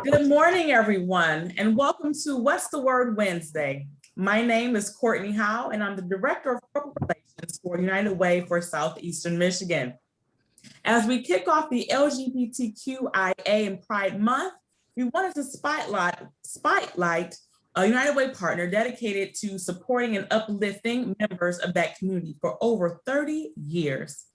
Good morning, everyone, and welcome to What's the Word Wednesday. My name is Courtney Howe, and I'm the Director of Corporate Relations for United Way for Southeastern Michigan. As we kick off the LGBTQIA and Pride Month, we wanted to spotlight a United Way partner dedicated to supporting and uplifting members of that community for over 30 years.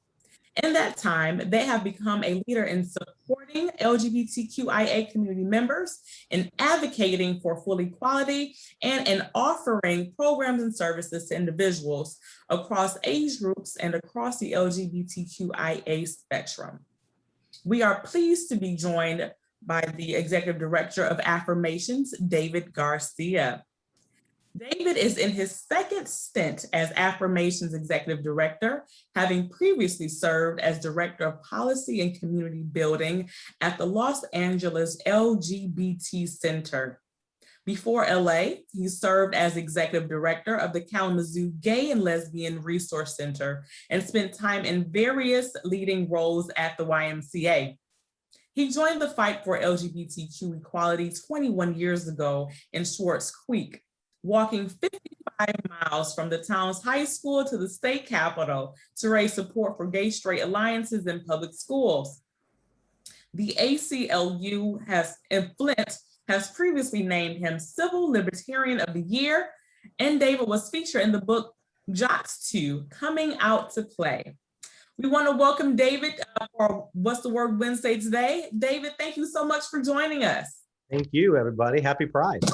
In that time, they have become a leader in supporting LGBTQIA community members, in advocating for full equality, and in offering programs and services to individuals across age groups and across the LGBTQIA spectrum. We are pleased to be joined by the Executive Director of Affirmations, David Garcia. David is in his second stint as Affirmations Executive Director, having previously served as Director of Policy and Community Building at the Los Angeles LGBT Center. Before LA, he served as Executive Director of the Kalamazoo Gay and Lesbian Resource Center and spent time in various leading roles at the YMCA. He joined the fight for LGBTQ equality 21 years ago in Swartz Creek, walking 55 miles from the town's high school to the state capitol to raise support for gay-straight alliances in public schools. The ACLU in Flint has previously named him Civil Libertarian of the Year, and David was featured in the book Jocks 2, Coming Out to Play. We want to welcome David for What's the Word Wednesday today. David, thank you so much for joining us. Thank you, everybody. Happy Pride.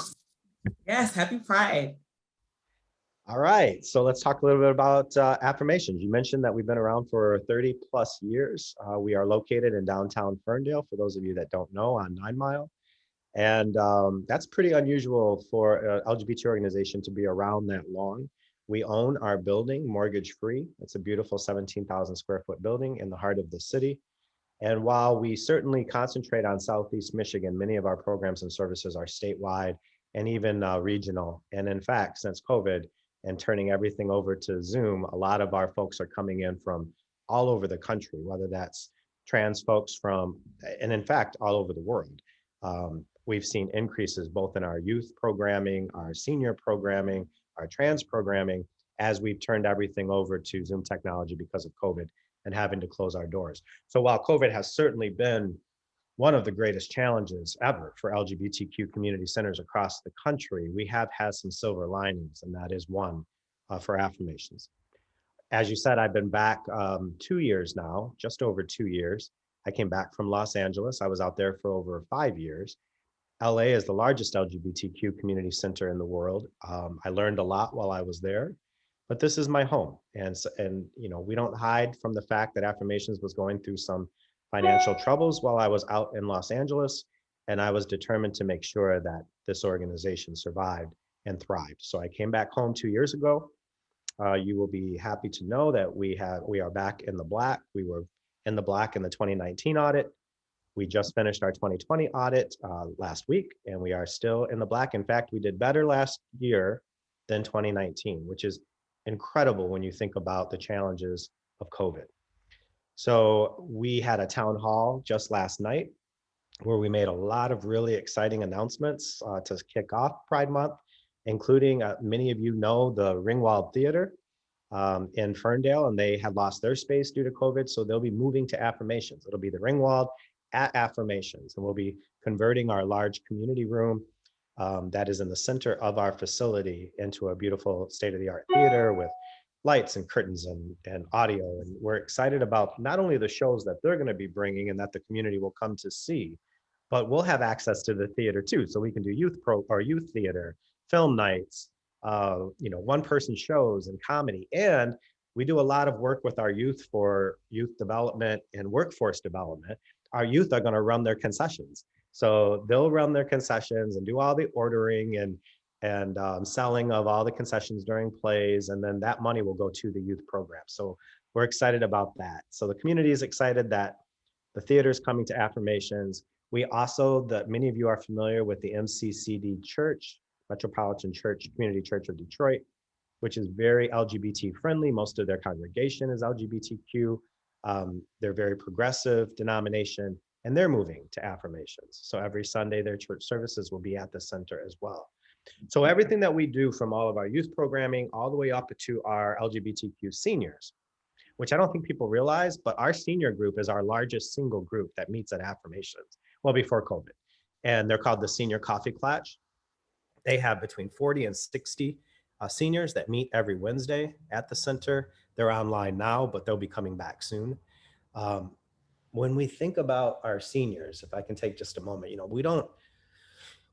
Yes, happy Pride. All right, so let's talk a little bit about Affirmations. You mentioned that we've been around for 30 plus years. We are located in downtown Ferndale, for those of you that don't know, on 9 Mile. And that's pretty unusual for an LGBT organization to be around that long. We own our building mortgage-free. It's a beautiful 17,000 square foot building in the heart of the city. And while we certainly concentrate on Southeast Michigan, many of our programs and services are statewide and even regional. And in fact, since COVID and turning everything over to Zoom, a lot of our folks are coming in from all over the country, whether that's trans folks from, and in fact, all over the world. We've seen increases both in our youth programming, our senior programming, our trans programming, as we've turned everything over to Zoom technology because of COVID and having to close our doors. So while COVID has certainly been one of the greatest challenges ever for LGBTQ community centers across the country, we have had some silver linings, and that is one for Affirmations. As you said, I've been back 2 years now, just over 2 years. I came back from Los Angeles. I was out there for over 5 years. LA is the largest LGBTQ community center in the world. I learned a lot while I was there, but this is my home. And you know, we don't hide from the fact that Affirmations was going through some financial troubles while I was out in Los Angeles, and I was determined to make sure that this organization survived and thrived. So I came back home 2 years ago. You will be happy to know that we are back in the black. We were in the black in the 2019 audit. We just finished our 2020 audit last week, and we are still in the black. In fact, we did better last year than 2019, which is incredible when you think about the challenges of COVID. So we had a town hall just last night where we made a lot of really exciting announcements to kick off Pride Month, including many of you know the Ringwald Theater in Ferndale, and they had lost their space due to COVID. So they'll be moving to Affirmations. It'll be the Ringwald at Affirmations, and we'll be converting our large community room that is in the center of our facility into a beautiful state-of-the-art theater with lights and curtains and audio. And we're excited about not only the shows that they're going to be bringing and that the community will come to see, but we'll have access to the theater too. So we can do youth theater, film nights, one-person shows and comedy. And we do a lot of work with our youth for youth development and workforce development. Our youth are going to run their concessions. So they'll run their concessions and do all the ordering and selling of all the concessions during plays, and then that money will go to the youth program. So we're excited about that. So the community is excited that the theater is coming to Affirmations. We also, many of you are familiar with the MCCD Church, Metropolitan Church, Community Church of Detroit, which is very LGBT friendly. Most of their congregation is LGBTQ. They're very progressive denomination, and they're moving to Affirmations. So every Sunday, their church services will be at the center as well. So everything that we do, from all of our youth programming all the way up to our LGBTQ seniors, which I don't think people realize, but our senior group is our largest single group that meets at Affirmations, well, before COVID. And they're called the Senior Coffee Klatch. They have between 40 and 60 seniors that meet every Wednesday at the center. They're online now, but they'll be coming back soon. Um, when we think about our seniors, if I can take just a moment,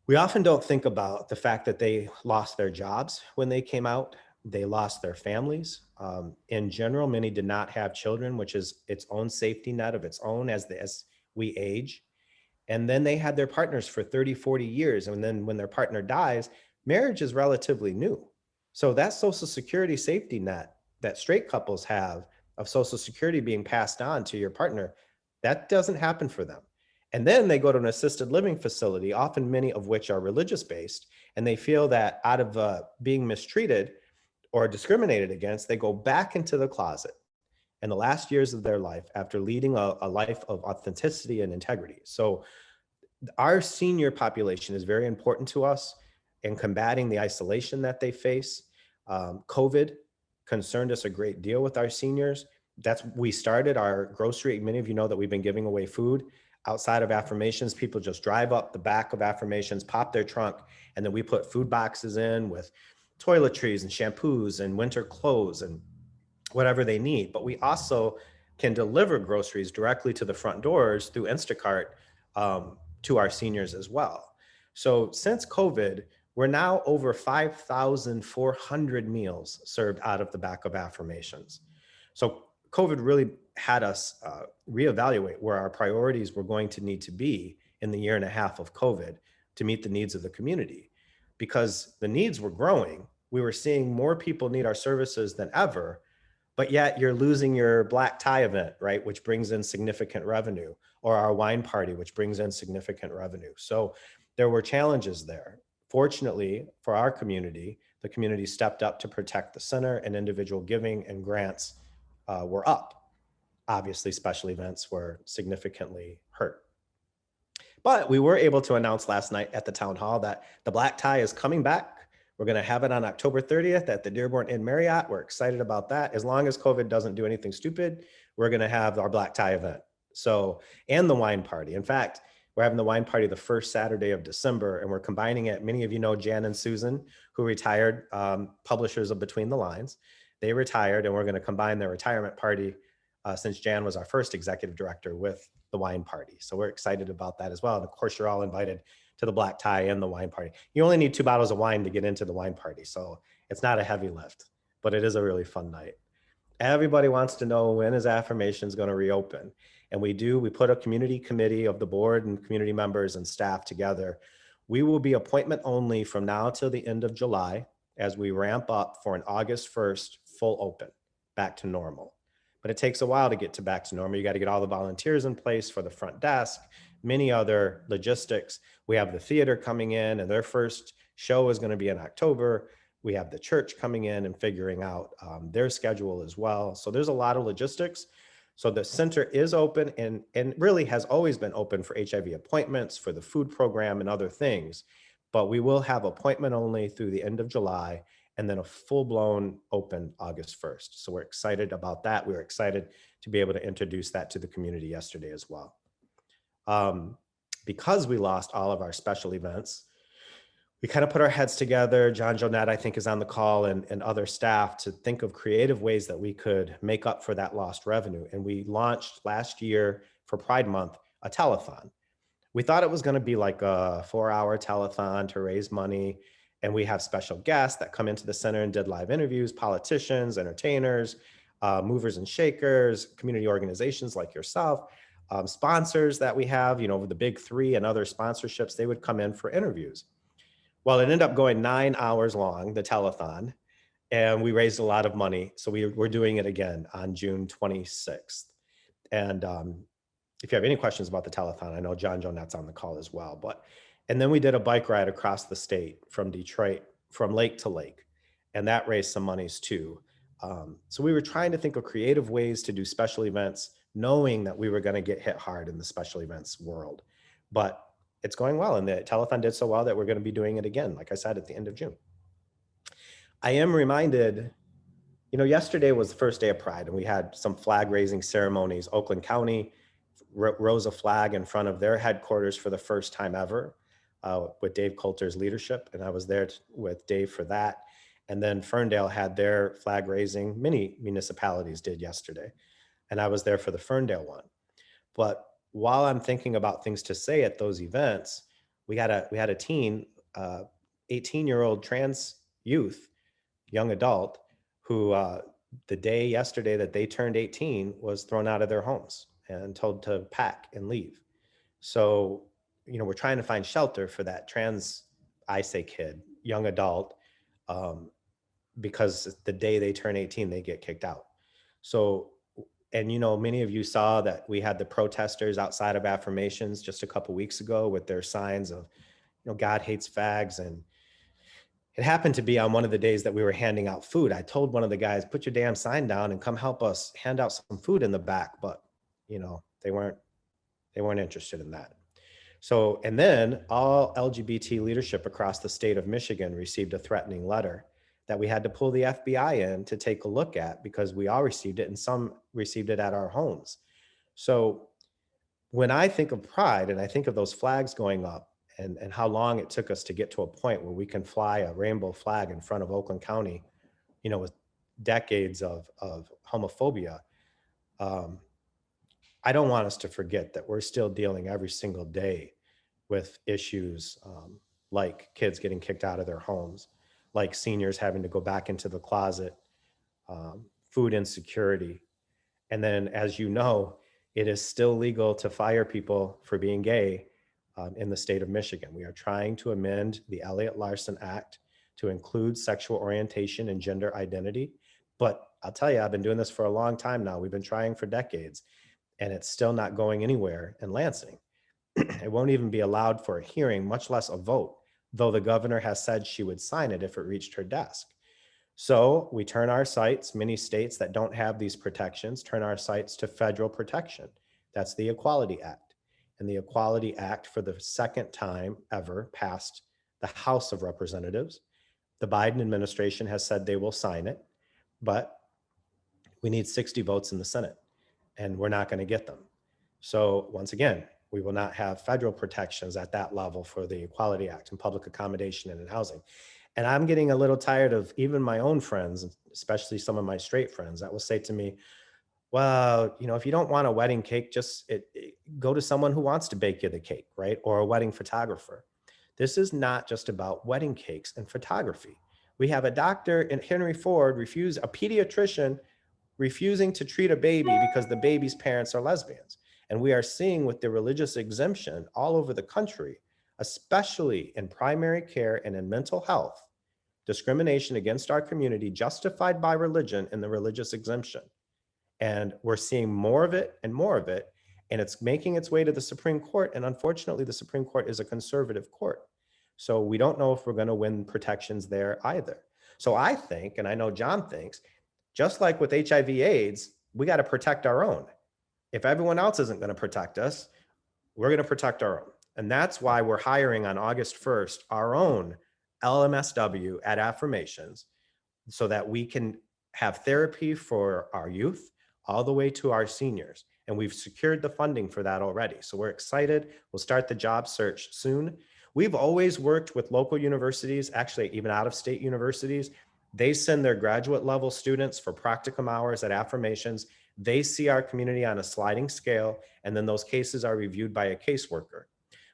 we often don't think about the fact that they lost their jobs when they came out. They lost their families. In general, many did not have children, which is its own safety net of its own as we age. And then they had their partners for 30, 40 years. And then when their partner dies, marriage is relatively new. So that Social Security safety net that straight couples have of Social Security being passed on to your partner, that doesn't happen for them. And then they go to an assisted living facility, often many of which are religious based, and they feel that out of being mistreated or discriminated against, they go back into the closet in the last years of their life after leading a life of authenticity and integrity. So our senior population is very important to us in combating the isolation that they face. COVID concerned us a great deal with our seniors. We started our grocery. Many of you know that we've been giving away food outside of Affirmations. People just drive up the back of Affirmations, pop their trunk, and then we put food boxes in with toiletries and shampoos and winter clothes and whatever they need. But we also can deliver groceries directly to the front doors through Instacart to our seniors as well. So since COVID, we're now over 5,400 meals served out of the back of Affirmations. So COVID really had us reevaluate where our priorities were going to need to be in the year and a half of COVID to meet the needs of the community. Because the needs were growing, we were seeing more people need our services than ever, but yet you're losing your black tie event, right? Which brings in significant revenue, or our wine party, which brings in significant revenue. So there were challenges there. Fortunately for our community, the community stepped up to protect the center, and individual giving and grants were up. Obviously, special events were significantly hurt. But we were able to announce last night at the town hall that the black tie is coming back. We're going to have it on October 30th at the Dearborn Inn Marriott. We're excited about that. As long as COVID doesn't do anything stupid, we're going to have our black tie event. So, and the wine party. In fact, we're having the wine party the first Saturday of December, and we're combining it. Many of you know Jan and Susan, who retired, publishers of Between the Lines. They retired, and we're going to combine their retirement party since Jan was our first executive director with the wine party. So we're excited about that as well. And of course, you're all invited to the black tie and the wine party. You only need 2 bottles of wine to get into the wine party. So it's not a heavy lift, but it is a really fun night. Everybody wants to know, when is Affirmations going to reopen? And we put a community committee of the board and community members and staff together. We will be appointment only from now till the end of July as we ramp up for an August 1st full open, back to normal. But it takes a while to get back to normal. You got to get all the volunteers in place for the front desk, many other logistics. We have the theater coming in, and their first show is going to be in October. We have the church coming in and figuring out their schedule as well. So there's a lot of logistics. So the center is open and really has always been open for HIV appointments, for the food program and other things. But we will have appointment only through the end of July, and then a full-blown open August 1st. So we're excited about that. We were excited to be able to introduce that to the community yesterday as well. Because we lost all of our special events, we kind of put our heads together. John Jonette, I think, is on the call, and other staff, to think of creative ways that we could make up for that lost revenue. And we launched last year for Pride Month, a telethon. We thought it was going to be like a 4-hour telethon to raise money. And we have special guests that come into the center and did live interviews, politicians, entertainers, movers and shakers, community organizations like yourself, sponsors that we have, the big 3 and other sponsorships, they would come in for interviews. Well, it ended up going 9 hours long, the telethon, and we raised a lot of money. So we're doing it again on June 26th. And if you have any questions about the telethon, I know John Jonette's on the call as well. And then we did a bike ride across the state from Detroit, from lake to lake, and that raised some monies too. So we were trying to think of creative ways to do special events knowing that we were going to get hit hard in the special events world. But it's going well, and the telethon did so well that we're going to be doing it again, like I said, at the end of June. I am reminded, yesterday was the first day of Pride, and we had some flag raising ceremonies. Oakland County rose a flag in front of their headquarters for the first time ever, with Dave Coulter's leadership, and I was there with Dave for that. And then Ferndale had their flag raising. Many municipalities did yesterday, and I was there for the Ferndale one. But while I'm thinking about things to say at those events, we had a teen, 18-year-old trans youth, young adult, who the day yesterday that they turned 18 was thrown out of their homes and told to pack and leave. So, we're trying to find shelter for that trans, I say kid, young adult, because the day they turn 18, they get kicked out. So, and many of you saw that we had the protesters outside of Affirmations just a couple weeks ago with their signs of, God hates fags. And it happened to be on one of the days that we were handing out food. I told one of the guys, put your damn sign down and come help us hand out some food in the back. But, they weren't interested in that. So, and then all LGBT leadership across the state of Michigan received a threatening letter that we had to pull the FBI in to take a look at, because we all received it and some received it at our homes. So when I think of Pride and I think of those flags going up and how long it took us to get to a point where we can fly a rainbow flag in front of Oakland County, with decades of homophobia, I don't want us to forget that we're still dealing every single day with issues like kids getting kicked out of their homes, like seniors having to go back into the closet, food insecurity. And then, as you know, it is still legal to fire people for being gay in the state of Michigan. We are trying to amend the Elliott Larson Act to include sexual orientation and gender identity. But I'll tell you, I've been doing this for a long time now. We've been trying for decades, and it's still not going anywhere in Lansing. It won't even be allowed for a hearing, much less a vote, though the governor has said she would sign it if it reached her desk. So we turn our sights, many states that don't have these protections, turn our sights to federal protection. That's the Equality Act. And the Equality Act, for the second time ever, passed the House of Representatives. The Biden administration has said they will sign it, but we need 60 votes in the Senate, and we're not going to get them. So once again, we will not have federal protections at that level for the Equality Act and public accommodation and in housing. And I'm getting a little tired of even my own friends, especially some of my straight friends, that will say to me, well, if you don't want a wedding cake, just go to someone who wants to bake you the cake, right? Or a wedding photographer. This is not just about wedding cakes and photography. We have a doctor in Henry Ford a pediatrician refusing to treat a baby because the baby's parents are lesbians. And we are seeing with the religious exemption all over the country, especially in primary care and in mental health, discrimination against our community justified by religion in the religious exemption. And we're seeing more of it and more of it, and it's making its way to the Supreme Court. And unfortunately, the Supreme Court is a conservative court. So we don't know if we're going to win protections there either. So I think, and I know John thinks, just like with HIV/AIDS, we got to protect our own. If everyone else isn't going to protect us, we're going to protect our own. And that's why we're hiring on August 1st our own LMSW at Affirmations, so that we can have therapy for our youth all the way to our seniors. And we've secured the funding for that already. So we're excited. We'll start the job search soon. We've always worked with local universities, actually even out of state universities. They send their graduate level students for practicum hours at Affirmations. They see our community on a sliding scale, and then those cases are reviewed by a caseworker.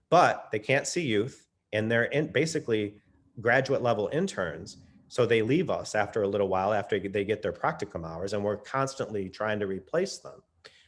But they can't see youth, and they're basically graduate level interns. So they leave us after a little while after they get their practicum hours, and we're constantly trying to replace them.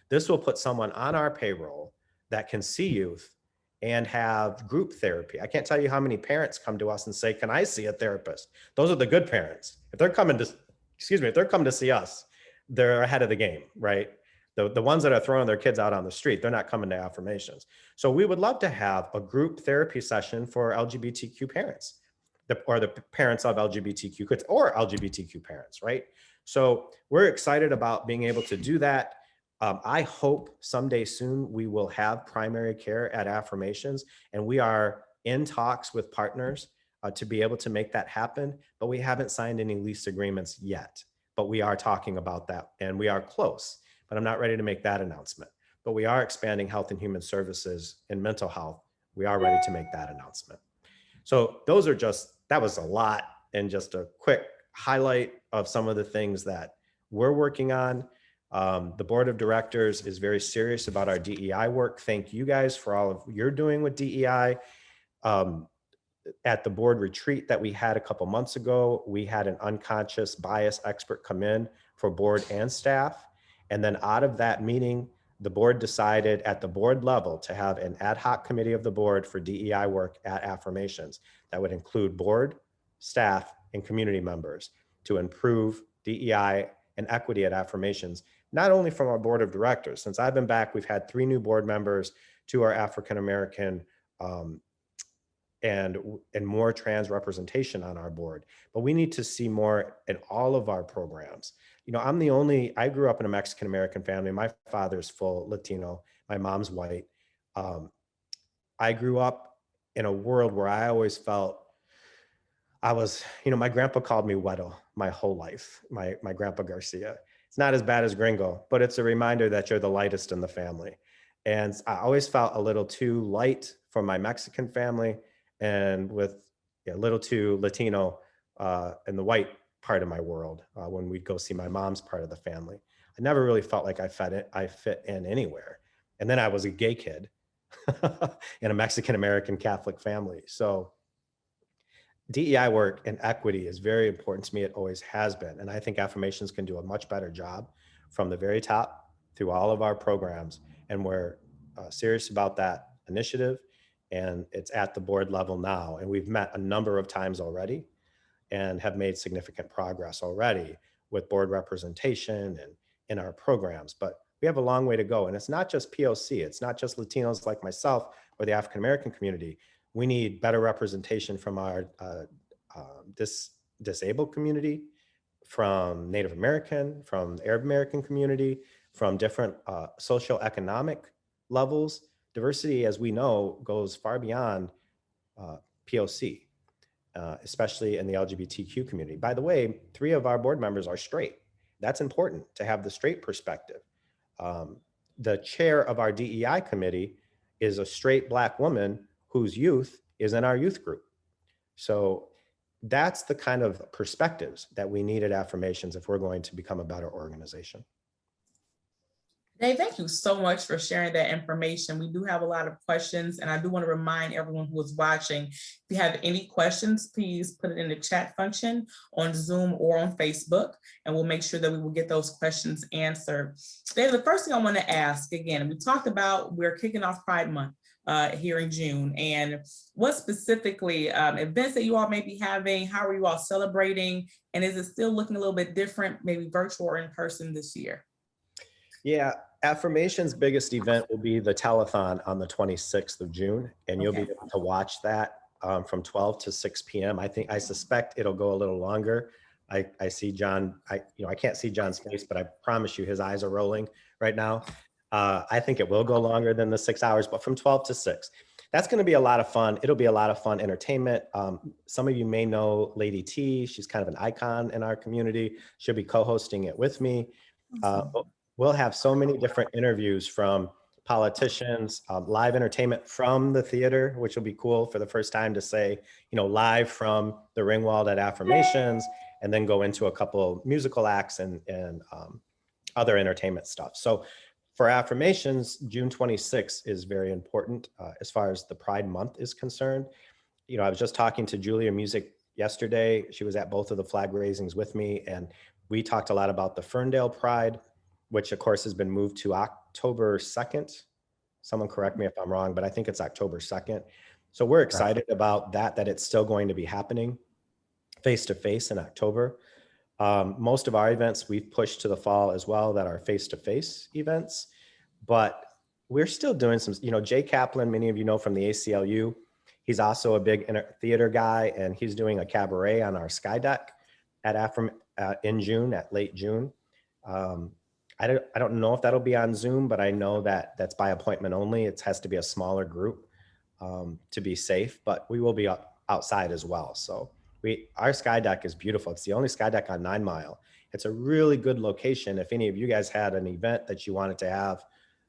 This will put someone on our payroll that can see youth and have group therapy. I can't tell you how many parents come to us and say, can I see a therapist? Those are the good parents. If they're coming to see us, they're ahead of the game, right? The ones that are throwing their kids out on the street, they're not coming to Affirmations. So we would love to have a group therapy session for LGBTQ parents, or the parents of LGBTQ kids, or LGBTQ parents, right? So we're excited about being able to do that. I hope someday soon we will have primary care at Affirmations, and we are in talks with partners to be able to make that happen, but we haven't signed any lease agreements yet. But we are talking about that, and we are close, but I'm not ready to make that announcement. But we are expanding health and human services and mental health. We are ready to make that announcement. So those are that was a lot and just a quick highlight of some of the things that we're working on. The board of directors is very serious about our DEI work. Thank you guys for all of you're doing with DEI. At the board retreat that we had a couple months ago, we had an unconscious bias expert come in for board and staff. And then out of that meeting, the board decided at the board level to have an ad hoc committee of the board for DEI work at Affirmations that would include board, staff, and community members to improve DEI and equity at Affirmations, not only from our board of directors. Since I've been back, we've had 3 new board members, 2 are African-American, and more trans representation on our board. But we need to see more in all of our programs. You know, I grew up in a Mexican-American family. My father's full Latino, my mom's white. I grew up in a world where I always felt I was, my grandpa called me Weddle my whole life, my grandpa Garcia. It's not as bad as Gringo, but it's a reminder that you're the lightest in the family. And I always felt a little too light for my Mexican family and with a little too Latino in the white part of my world when we'd go see my mom's part of the family. I never really felt like I fit in anywhere. And then I was a gay kid in a Mexican-American Catholic family. So DEI work and equity is very important to me. It always has been. And I think Affirmations can do a much better job from the very top through all of our programs. And we're serious about that initiative. And it's at the board level now. And we've met a number of times already and have made significant progress already with board representation and in our programs. But we have a long way to go. And it's not just POC. It's not just Latinos like myself or the African-American community. We need better representation from our disabled community, from Native American, from the Arab American community, from different socioeconomic levels. Diversity, as we know, goes far beyond POC, especially in the LGBTQ community. By the way, 3 of our board members are straight. That's important to have the straight perspective. The chair of our DEI committee is a straight Black woman whose youth is in our youth group. So that's the kind of perspectives that we need at Affirmations if we're going to become a better organization. Dave, thank you so much for sharing that information. We do have a lot of questions, and I do want to remind everyone who is watching, if you have any questions, please put it in the chat function on Zoom or on Facebook, and we'll make sure that we will get those questions answered. Dave, the first thing I want to ask, again, we talked about we're kicking off Pride Month here in June, and what specifically events that you all may be having, how are you all celebrating, and is it still looking a little bit different, maybe virtual or in person this year? Yeah, Affirmation's biggest event will be the telethon on the 26th of June, and you'll be able to watch that from 12 to 6 p.m. I suspect it'll go a little longer. I see John, I can't see John's face, but I promise you his eyes are rolling right now. I think it will go longer than the 6 hours, but from 12 to 6. That's going to be a lot of fun. It'll be a lot of fun entertainment. Some of you may know Lady T. She's kind of an icon in our community. She'll be co-hosting it with me. We'll have so many different interviews from politicians, live entertainment from the theater, which will be cool for the first time to say, live from the Ringwald at Affirmations, and then go into a couple musical acts and other entertainment stuff. So for Affirmations, June 26th is very important as far as the Pride Month is concerned. I was just talking to Julia Music yesterday. She was at both of the flag raisings with me, and we talked a lot about the Ferndale Pride, which of course has been moved to October 2nd. Someone correct me if I'm wrong, but I think it's October 2nd. So we're excited about that it's still going to be happening face-to-face in October. Most of our events we've pushed to the fall as well that are face-to-face events, but we're still doing some, Jay Kaplan, many of you know from the ACLU, he's also a big theater guy, and he's doing a cabaret on our Sky Deck at in June, at late June. I don't know if that'll be on Zoom, but I know that that's by appointment only. It has to be a smaller group to be safe, but we will be outside as well. So our sky deck is beautiful. It's the only sky deck on 9 Mile. It's a really good location. If any of you guys had an event that you wanted to have,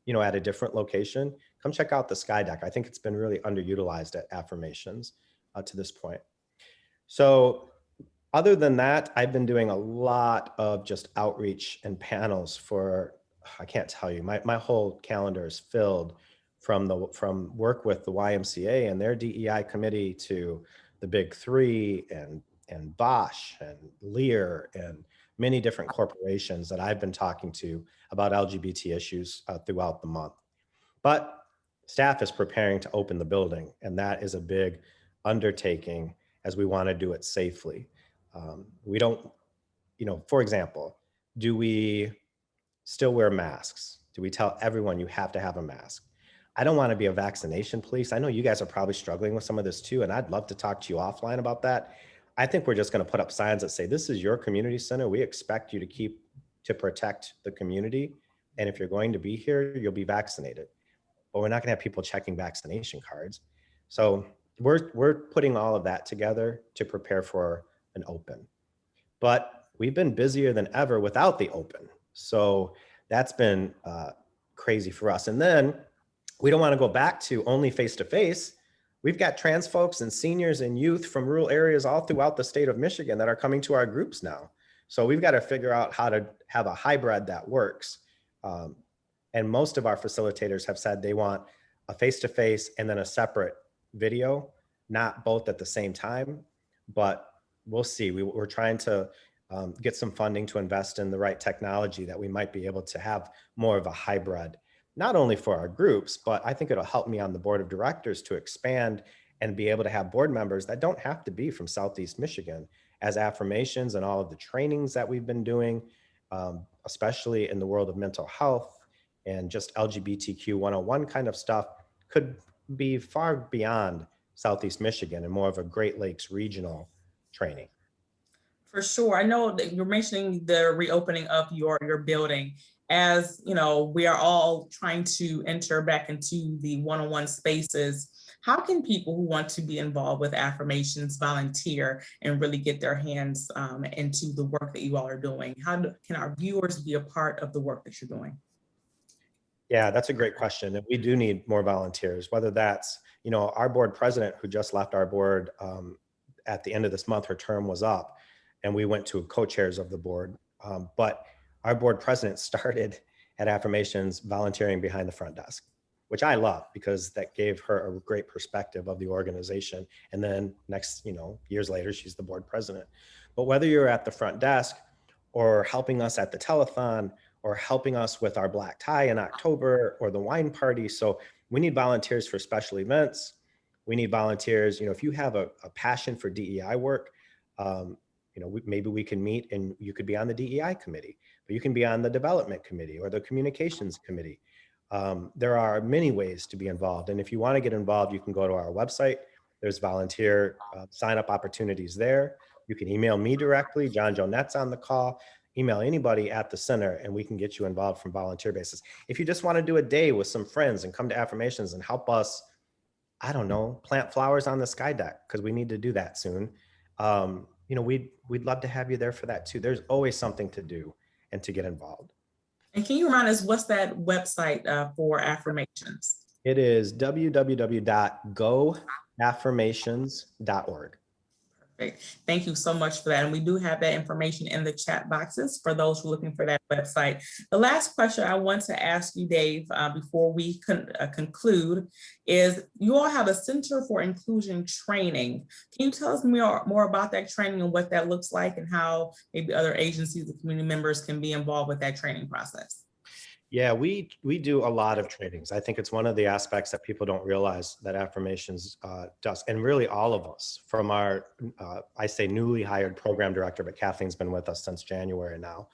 you know, at a different location, come check out the sky deck. I think it's been really underutilized at Affirmations to this point. So other than that, I've been doing a lot of just outreach and panels for, I can't tell you, my whole calendar is filled from work with the YMCA and their DEI committee to the big three and Bosch and Lear and many different corporations that I've been talking to about LGBT issues throughout the month. But staff is preparing to open the building, and that is a big undertaking as we want to do it safely. We don't, you know, for example, do we still wear masks? Do we tell everyone you have to have a mask? I don't want to be a vaccination police. I know you guys are probably struggling with some of this too, and I'd love to talk to you offline about that. I think we're just going to put up signs that say, this is your community center. We expect you to protect the community. And if you're going to be here, you'll be vaccinated. But we're not going to have people checking vaccination cards. So we're putting all of that together to prepare for an open. But we've been busier than ever without the open. So that's been crazy for us. And then we don't want to go back to only face-to-face. We've got trans folks and seniors and youth from rural areas all throughout the state of Michigan that are coming to our groups now. So we've got to figure out how to have a hybrid that works. And most of our facilitators have said they want a face-to-face and then a separate video, not both at the same time, but we'll see. We're trying to get some funding to invest in the right technology that we might be able to have more of a hybrid, not only for our groups, but I think it'll help me on the board of directors to expand and be able to have board members that don't have to be from Southeast Michigan, as Affirmations and all of the trainings that we've been doing, especially in the world of mental health and just LGBTQ 101 kind of stuff, could be far beyond Southeast Michigan and more of a Great Lakes regional training. For sure. I know that you're mentioning the reopening of your building. As you know, we are all trying to enter back into the one-on-one spaces. How can people who want to be involved with Affirmations volunteer and really get their hands into the work that you all are doing? How can our viewers be a part of the work that you're doing? Yeah, that's a great question. And we do need more volunteers, whether that's, you know, our board president who just left our board at the end of this month, her term was up and we went to co-chairs of the board. But our board president started at Affirmations volunteering behind the front desk, which I love because that gave her a great perspective of the organization. And then next, you know, years later, she's the board president. But whether you're at the front desk or helping us at the telethon or helping us with our black tie in October or the wine party. So we need volunteers for special events. We need volunteers, you know, if you have a passion for DEI work, you know, maybe we can meet and you could be on the DEI committee, but you can be on the development committee or the communications committee. There are many ways to be involved. And if you want to get involved, you can go to our website. There's volunteer sign up opportunities there. You can email me directly. John Jonette's on the call. Email anybody at the center and we can get you involved from volunteer basis. If you just want to do a day with some friends and come to Affirmations and help us, I don't know, plant flowers on the sky deck, because we need to do that soon. You know, we'd love to have you there for that too. There's always something to do and to get involved. And can you remind us, what's that website for Affirmations? It is www.goaffirmations.org. Perfect. Thank you so much for that. And we do have that information in the chat boxes for those who are looking for that website. The last question I want to ask you, Dave, before we conclude is, you all have a Center for Inclusion training. Can you tell us more about that training and what that looks like and how maybe other agencies and community members can be involved with that training process? Yeah, we do a lot of trainings. I think it's one of the aspects that people don't realize that Affirmations does, and really all of us, from our, I say newly hired program director, but Kathleen's been with us since January now.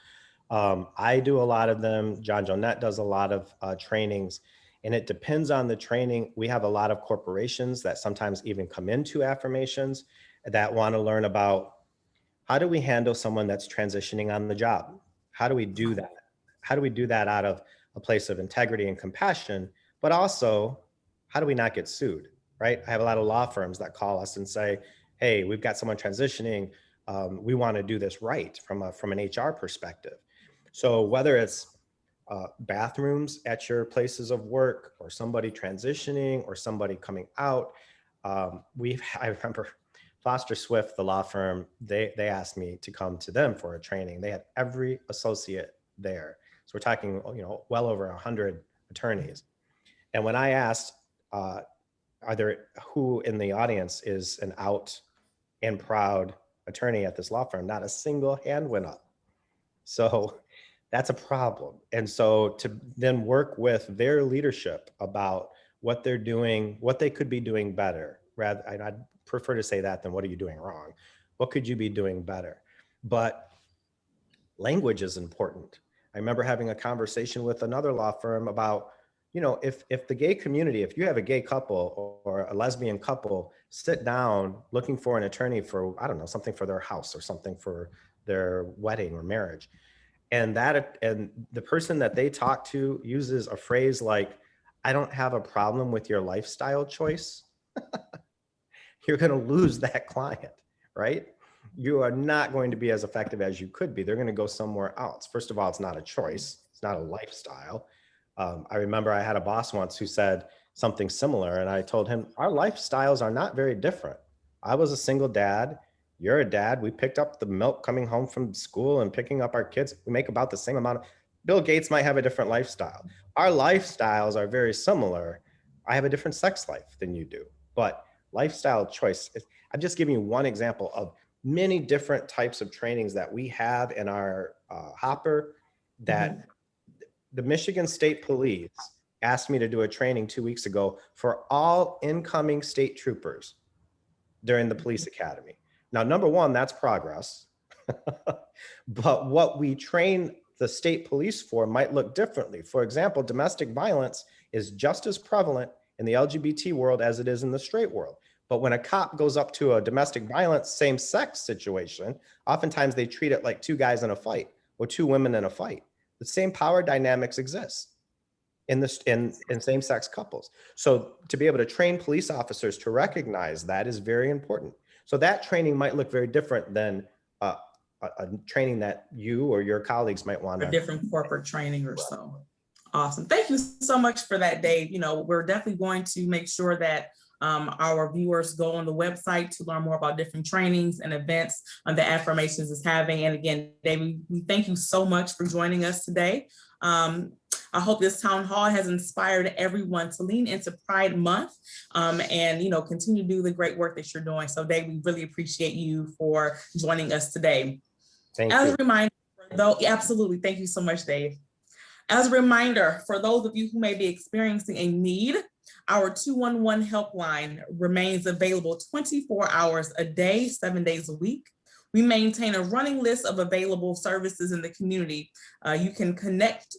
I do a lot of them. John Jonette does a lot of trainings, and it depends on the training. We have a lot of corporations that sometimes even come into Affirmations that want to learn about, how do we handle someone that's transitioning on the job? How do we do that? how do we do that out of a place of integrity and compassion, but also how do we not get sued, right? I have a lot of law firms that call us and say, hey, we've got someone transitioning. We want to do this right from an HR perspective. So whether it's bathrooms at your places of work, or somebody transitioning, or somebody coming out, I remember Foster Swift, the law firm, they asked me to come to them for a training. They had every associate there. So we're talking, well over 100 attorneys. And when I asked, who in the audience is an out and proud attorney at this law firm, not a single hand went up. So that's a problem. And so to then work with their leadership about what they're doing, what they could be doing better, I'd prefer to say that than what are you doing wrong? What could you be doing better? But language is important. I remember having a conversation with another law firm about, if the gay community, if you have a gay couple or a lesbian couple sit down looking for an attorney for, I don't know, something for their house or something for their wedding or marriage, and the person that they talk to uses a phrase like, I don't have a problem with your lifestyle choice, you're going to lose that client, right? You are not going to be as effective as you could be. They're going to go somewhere else. First of all, it's not a choice. It's not a lifestyle. I remember I had a boss once who said something similar, and I told him, our lifestyles are not very different. I was a single dad. You're a dad. We picked up the milk coming home from school and picking up our kids. We make about the same amount. Bill Gates might have a different lifestyle. Our lifestyles are very similar. I have a different sex life than you do, but lifestyle choice. I'm just giving you one example of many different types of trainings that we have in our hopper that the Michigan State Police asked me to do a training 2 weeks ago for all incoming state troopers during the police academy. Now, number one, that's progress. But what we train the state police for might look differently. For example, domestic violence is just as prevalent in the LGBT world as it is in the straight world. But when a cop goes up to a domestic violence same-sex situation, oftentimes they treat it like two guys in a fight or two women in a fight. The same power dynamics exist in same-sex couples. So to be able to train police officers to recognize that is very important. So that training might look very different than a training that you or your colleagues might want to. A different corporate training or so. Awesome. Thank you so much for that, Dave. We're definitely going to make sure that our viewers go on the website to learn more about different trainings and events that Affirmations is having. And again, Dave, we thank you so much for joining us today. I hope this town hall has inspired everyone to lean into Pride Month and continue to do the great work that you're doing. So Dave, we really appreciate you for joining us today. Thank you. As a reminder, absolutely. Thank you so much, Dave. As a reminder, for those of you who may be experiencing a need, our 211 helpline remains available 24 hours a day, 7 days a week. We maintain a running list of available services in the community. You can connect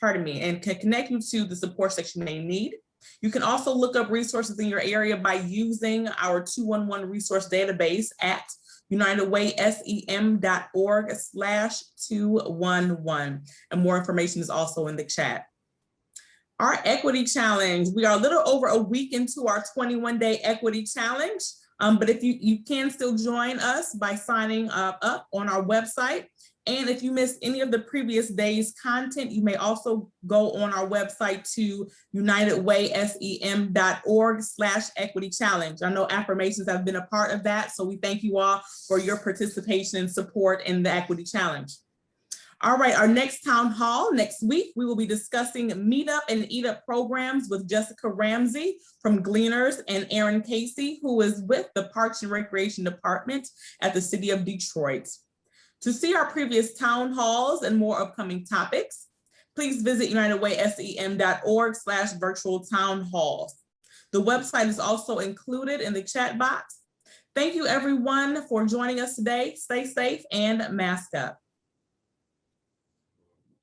you to the support section you may need. You can also look up resources in your area by using our 211 resource database at unitedwaysem.org/211. And more information is also in the chat. Our equity challenge, we are a little over a week into our 21-day equity challenge. But if you can still join us by signing up on our website. And if you missed any of the previous days' content, you may also go on our website to unitedwaysem.org/equity challenge. I know Affirmations have been a part of that, so we thank you all for your participation and support in the equity challenge. All right, our next town hall next week, we will be discussing Meetup and Eat Up programs with Jessica Ramsey from Gleaners and Aaron Casey, who is with the Parks and Recreation Department at the City of Detroit. To see our previous town halls and more upcoming topics, please visit unitedwaysem.org/virtual town halls. The website is also included in the chat box. Thank you everyone for joining us today. Stay safe and mask up.